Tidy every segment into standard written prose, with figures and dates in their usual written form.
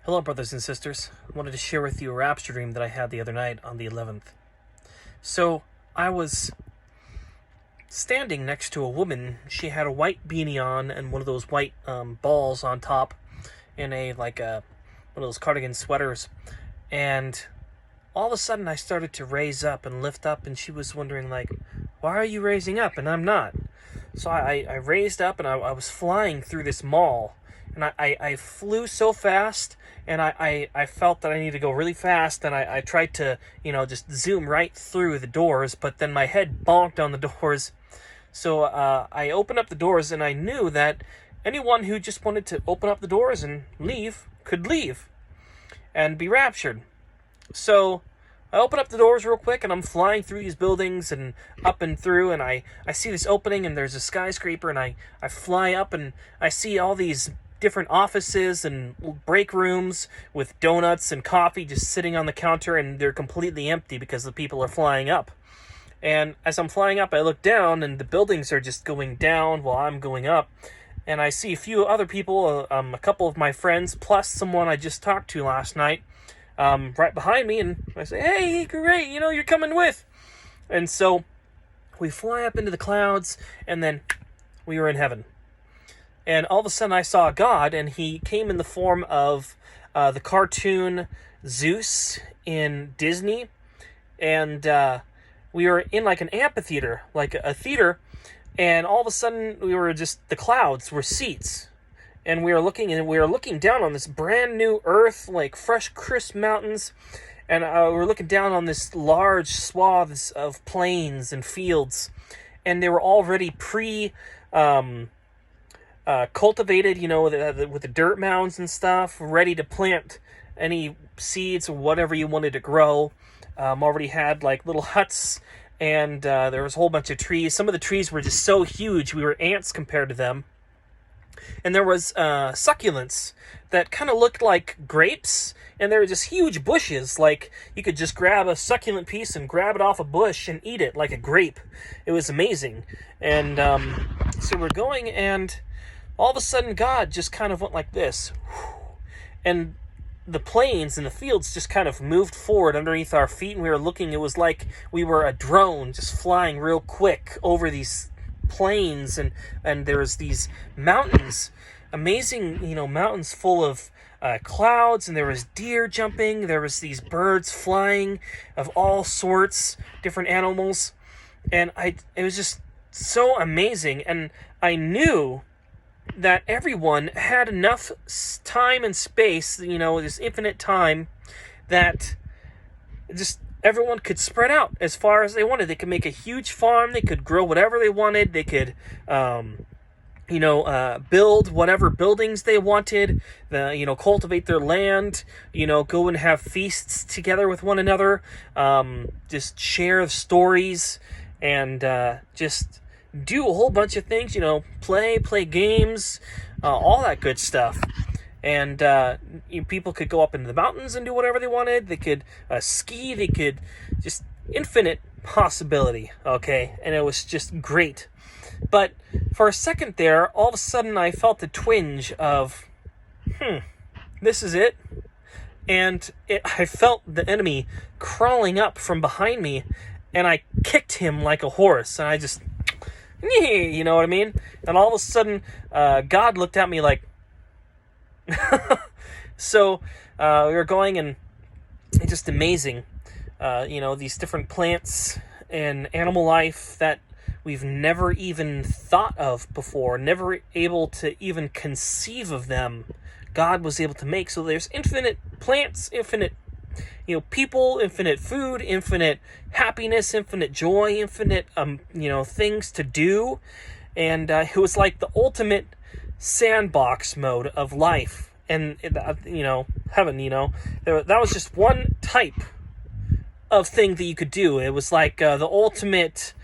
Hello, brothers and sisters. I wanted to share with you a rapture dream that I had the other night on the 11th. So, I was standing next to a woman. She had a white beanie on and one of those white balls on top in one of those cardigan sweaters. And all of a sudden I started to raise up and lift up, and she was wondering, why are you raising up and I'm not? So I raised up, and I was flying through this mall. And I flew so fast, and I felt that I needed to go really fast, and I tried to, just zoom right through the doors, but then my head bonked on the doors. So I opened up the doors, and I knew that anyone who just wanted to open up the doors and leave could leave and be raptured. So I open up the doors real quick, and I'm flying through these buildings and up and through, and I see this opening, and there's a skyscraper, and I fly up, and I see all these different offices and break rooms with donuts and coffee just sitting on the counter, and they're completely empty because the people are flying up. And as I'm flying up, I look down, and the buildings are just going down while I'm going up. And I see a few other people, a couple of my friends, plus someone I just talked to last night, right behind me, and I say, "Hey, great, you're coming with." And so we fly up into the clouds, and then we were in heaven. And all of a sudden I saw God, and he came in the form of the cartoon Zeus in Disney. And we were in an amphitheater, like a theater, and all of a sudden the clouds were seats. And we were looking down on this brand new earth, like fresh, crisp mountains. And we were looking down on this large swaths of plains and fields. And they were already cultivated, with the dirt mounds and stuff, ready to plant any seeds or whatever you wanted to grow. Already had little huts, and there was a whole bunch of trees. Some of the trees were just so huge, we were ants compared to them. And there was succulents that kind of looked like grapes, and they were just huge bushes. You could just grab a succulent piece and grab it off a bush and eat it like a grape. It was amazing. And so we're going, and all of a sudden God just kind of went like this. And the plains and the fields just kind of moved forward underneath our feet, and we were looking. It was like we were a drone just flying real quick over these plains, and there's these mountains, amazing, mountains full of clouds, and there was deer jumping, there was these birds flying of all sorts, different animals, and it was just so amazing. And I knew that everyone had enough time and space, this infinite time, that just everyone could spread out as far as they wanted. They could make a huge farm. They could grow whatever they wanted. They could, build whatever buildings they wanted. Cultivate their land. Go and have feasts together with one another. Just share stories, and just do a whole bunch of things. Play games, all that good stuff. And people could go up into the mountains and do whatever they wanted. They could ski. They could just infinite possibility, okay? And it was just great. But for a second there, all of a sudden I felt the twinge of, this is it. And I felt the enemy crawling up from behind me, and I kicked him like a horse. And I just, you know what I mean? And all of a sudden, God looked at me like, so we were going, and it's just amazing. These different plants and animal life that we've never even thought of before, never able to even conceive of them, God was able to make. So there's infinite plants, infinite people, infinite food, infinite happiness, infinite joy, infinite things to do. And it was like the ultimate sandbox mode of life. And heaven, that was just one type of thing that you could do. It was like the ultimate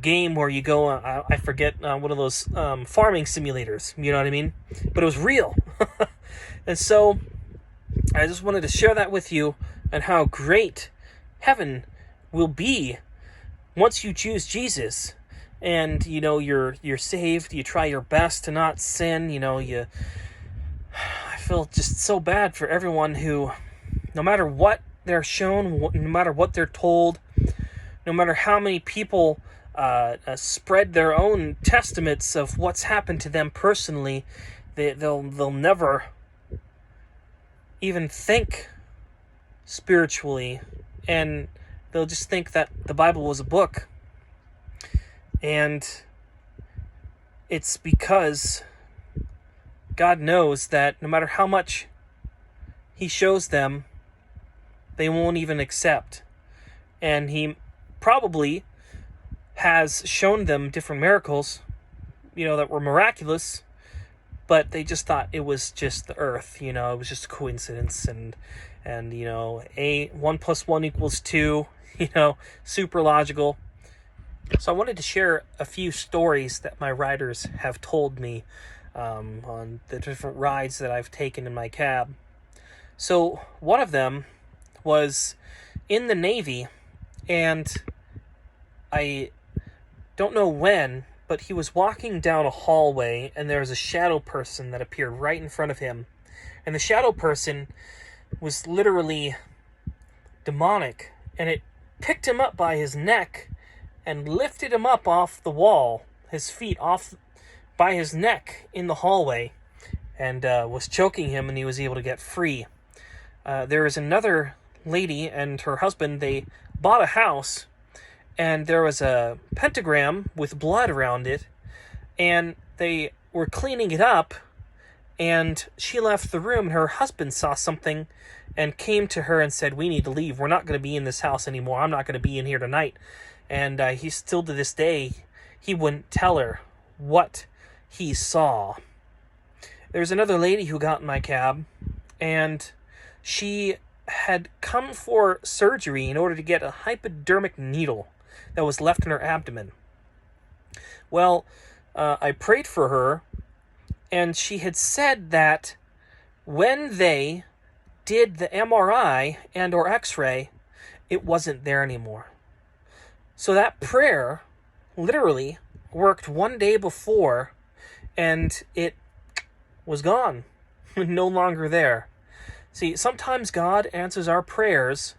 game where you go, I forget, one of those farming simulators, you know what I mean? But it was real. And so I just wanted to share that with you, and how great heaven will be once you choose Jesus. And you're saved. You try your best to not sin. I feel just so bad for everyone who, no matter what they're shown, no matter what they're told, no matter how many people spread their own testaments of what's happened to them personally, they'll never even think spiritually, and they'll just think that the Bible was a book. And it's because God knows that no matter how much He shows them, they won't even accept. And He probably has shown them different miracles, that were miraculous, but they just thought it was just the earth, it was just a coincidence, and 1 + 1 = 2, super logical. So I wanted to share a few stories that my riders have told me on the different rides that I've taken in my cab. So one of them was in the Navy, and I don't know when, but he was walking down a hallway, and there was a shadow person that appeared right in front of him. And the shadow person was literally demonic, and it picked him up by his neck and lifted him up off the wall, his feet off by his neck in the hallway, and was choking him, and he was able to get free. There is another lady and her husband. They bought a house, and there was a pentagram with blood around it, and they were cleaning it up, and she left the room, and her husband saw something and came to her and said, "We need to leave. We're not going to be in this house anymore. I'm not going to be in here tonight." And he still, to this day, he wouldn't tell her what he saw. There's another lady who got in my cab, and she had come for surgery in order to get a hypodermic needle that was left in her abdomen. Well, I prayed for her, and she had said that when they did the MRI and or X-ray, it wasn't there anymore. So that prayer literally worked one day before, and it was gone, no longer there. See, sometimes God answers our prayers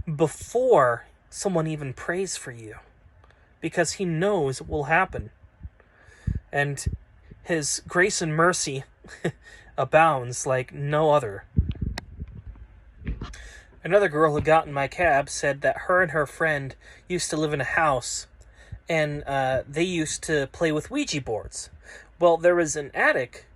before someone even prays for you, because He knows it will happen. And His grace and mercy abounds like no other. Another girl who got in my cab said that her and her friend used to live in a house, and they used to play with Ouija boards. Well, there was an attic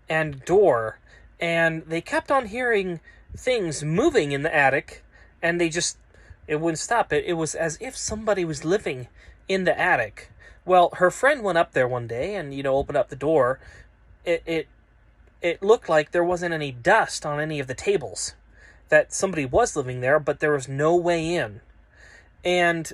and door, and they kept on hearing things moving in the attic, and it wouldn't stop. It was as if somebody was living in the attic. Well, her friend went up there one day and, opened up the door. It looked like there wasn't any dust on any of the tables, that somebody was living there, but there was no way in. And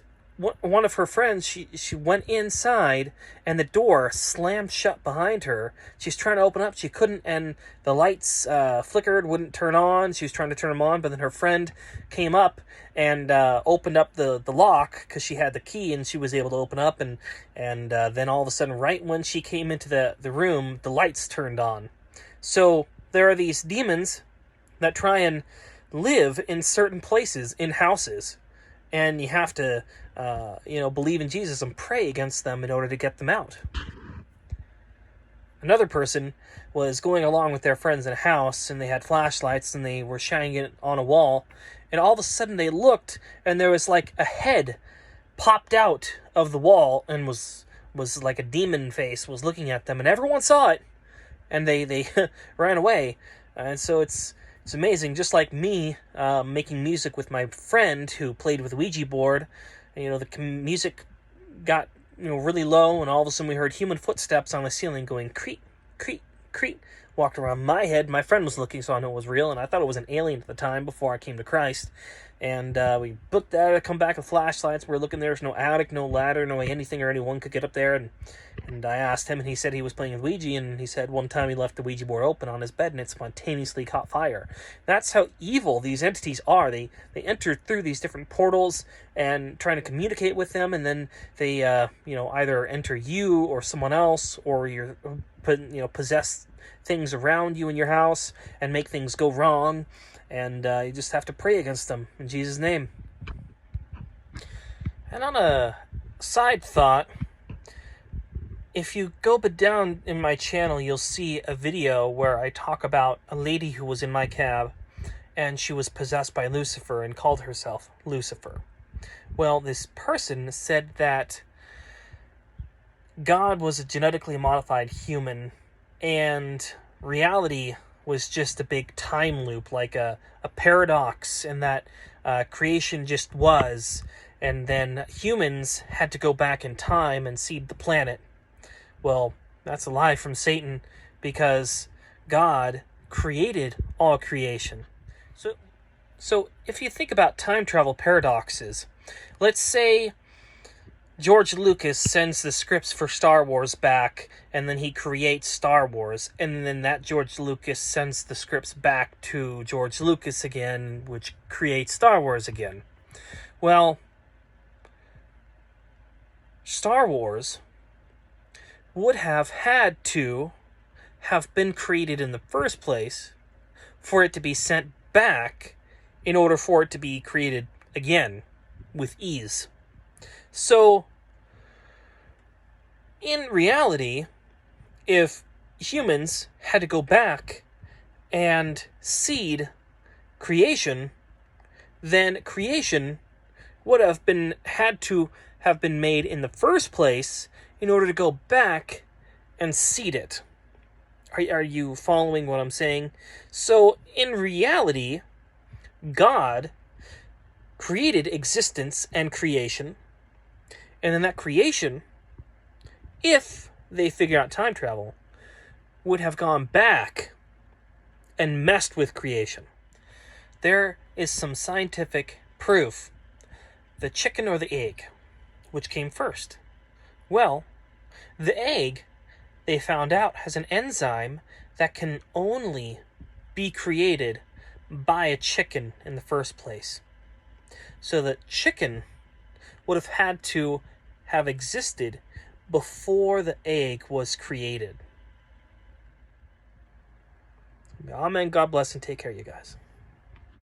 one of her friends, she went inside, and the door slammed shut behind her. She's trying to open up, she couldn't, and the lights flickered, wouldn't turn on. She was trying to turn them on, but then her friend came up and opened up the lock, because she had the key, and she was able to open up, and then all of a sudden, right when she came into the room, the lights turned on. So there are these demons that try and live in certain places, in houses, and you have to believe in Jesus and pray against them in order to get them out. Another person was going along with their friends in a house, and they had flashlights, and they were shining it on a wall, and all of a sudden they looked, and there was like a head popped out of the wall, and was like a demon face was looking at them, and everyone saw it, and they ran away. And so it's amazing. Just like me making music with my friend who played with Ouija board, the music got really low, and all of a sudden we heard human footsteps on the ceiling going creak, creak, creak. Walked around my head. My friend was looking, so I knew it was real, and I thought it was an alien at the time before I came to Christ. And we booked out, come back with flashlights. We're looking, there's no attic, no ladder, no way anything or anyone could get up there. And I asked him, and he said he was playing with Ouija, and he said one time he left the Ouija board open on his bed, and it spontaneously caught fire. That's how evil these entities are. They enter through these different portals and trying to communicate with them, and then they either enter you or someone else, or you're possessed things around you in your house and make things go wrong, and you just have to pray against them in Jesus' name. And on a side thought, if you go down in my channel, you'll see a video where I talk about a lady who was in my cab, and she was possessed by Lucifer and called herself Lucifer. Well, this person said that God was a genetically modified human, and reality was just a big time loop, like a paradox, and that creation just was, and then humans had to go back in time and seed the planet. Well, that's a lie from Satan, because God created all creation. So if you think about time travel paradoxes, let's say George Lucas sends the scripts for Star Wars back, and then he creates Star Wars, and then that George Lucas sends the scripts back to George Lucas again, which creates Star Wars again. Well, Star Wars would have had to have been created in the first place for it to be sent back in order for it to be created again with ease. So, in reality, if humans had to go back and seed creation, then creation would have had to have been made in the first place in order to go back and seed it. Are you following what I'm saying? So, in reality, God created existence and creation, and then that creation, if they figure out time travel, would have gone back and messed with creation. There is some scientific proof. The chicken or the egg? Which came first? Well, the egg, they found out, has an enzyme that can only be created by a chicken in the first place. So the chicken would have had to have existed before the egg was created. Amen. God bless and take care, you guys.